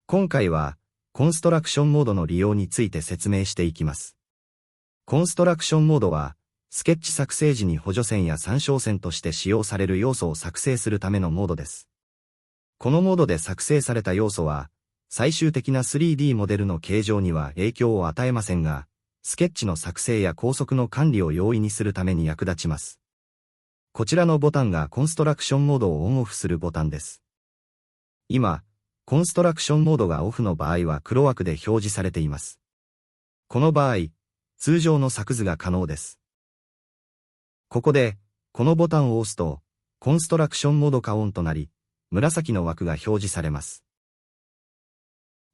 今回は、コンストラクションモードの利用について説明していきます。コンストラクションモードは、スケッチ作成時に補助線や参照線として使用される要素を作成するためのモードです。このモードで作成された要素は、最終的な 3D モデルの形状には影響を与えませんが、スケッチの作成や高速の管理を容易にするために役立ちます。こちらのボタンがコンストラクションモードをオンオフするボタンです。今、コンストラクションモードがオフの場合は黒枠で表示されています。この場合、通常の作図が可能です。ここで、このボタンを押すと、コンストラクションモードがオンとなり、紫の枠が表示されます。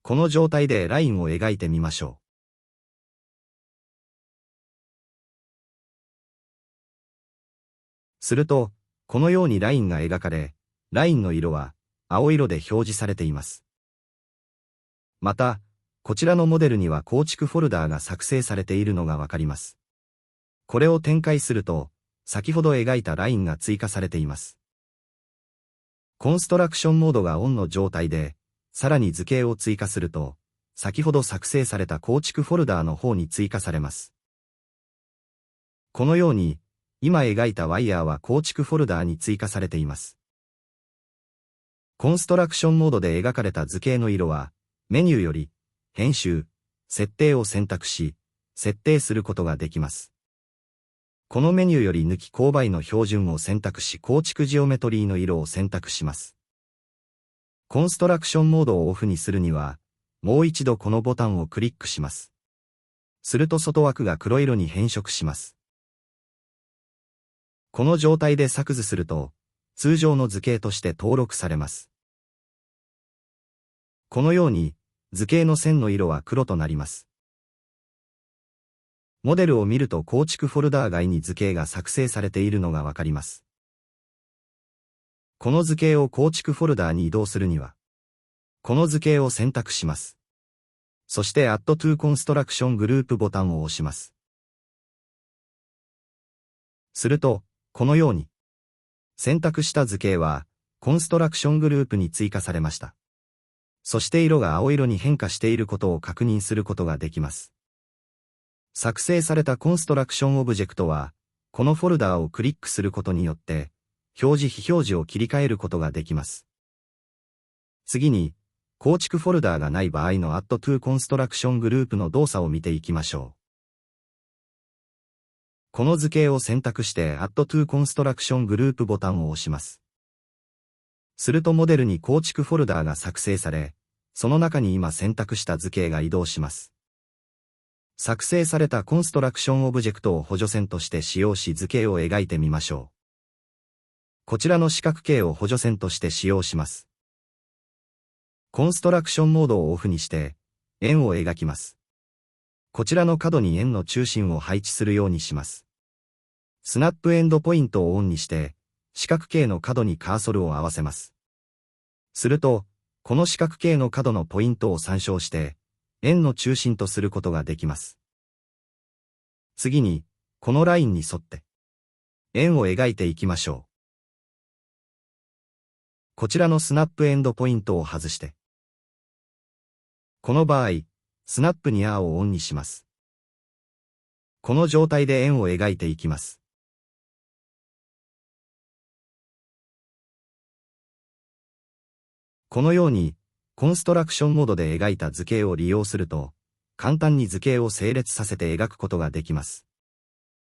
この状態でラインを描いてみましょう。すると、このようにラインが描かれ、ラインの色は青色で表示されています。また、こちらのモデルには構築フォルダーが作成されているのがわかります。これを展開すると、先ほど描いたラインが追加されています。コンストラクションモードがオンの状態で、さらに図形を追加すると、先ほど作成された構築フォルダーの方に追加されます。このように、今描いたワイヤーは構築フォルダーに追加されています。コンストラクションモードで描かれた図形の色は、メニューより、編集、設定を選択し、設定することができます。このメニューより抜き勾配の標準を選択し構築ジオメトリーの色を選択します。コンストラクションモードをオフにするには、もう一度このボタンをクリックします。すると外枠が黒色に変色します。この状態で作図すると、通常の図形として登録されます。このように、図形の線の色は黒となります。モデルを見ると構築フォルダー外に図形が作成されているのがわかります。この図形を構築フォルダーに移動するには、この図形を選択します。そして Add to Construction Group ボタンを押します。すると、このように、選択した図形は、コンストラクショングループに追加されました。そして色が青色に変化していることを確認することができます。作成されたコンストラクションオブジェクトは、このフォルダーをクリックすることによって、表示非表示を切り替えることができます。次に、構築フォルダーがない場合の Add to Construction Group の動作を見ていきましょう。この図形を選択して Add to Construction Group ボタンを押します。するとモデルに構築フォルダーが作成され、その中に今選択した図形が移動します。作成されたコンストラクションオブジェクトを補助線として使用し図形を描いてみましょう。こちらの四角形を補助線として使用します。コンストラクションモードをオフにして、円を描きます。こちらの角に円の中心を配置するようにします。スナップエンドポイントをオンにして、四角形の角にカーソルを合わせます。すると、この四角形の角のポイントを参照して、円の中心とすることができます。次に、このラインに沿って、円を描いていきましょう。こちらのスナップエンドポイントを外して、この場合、スナップニアをオンにします。この状態で円を描いていきます。このように、コンストラクションモードで描いた図形を利用すると、簡単に図形を整列させて描くことができます。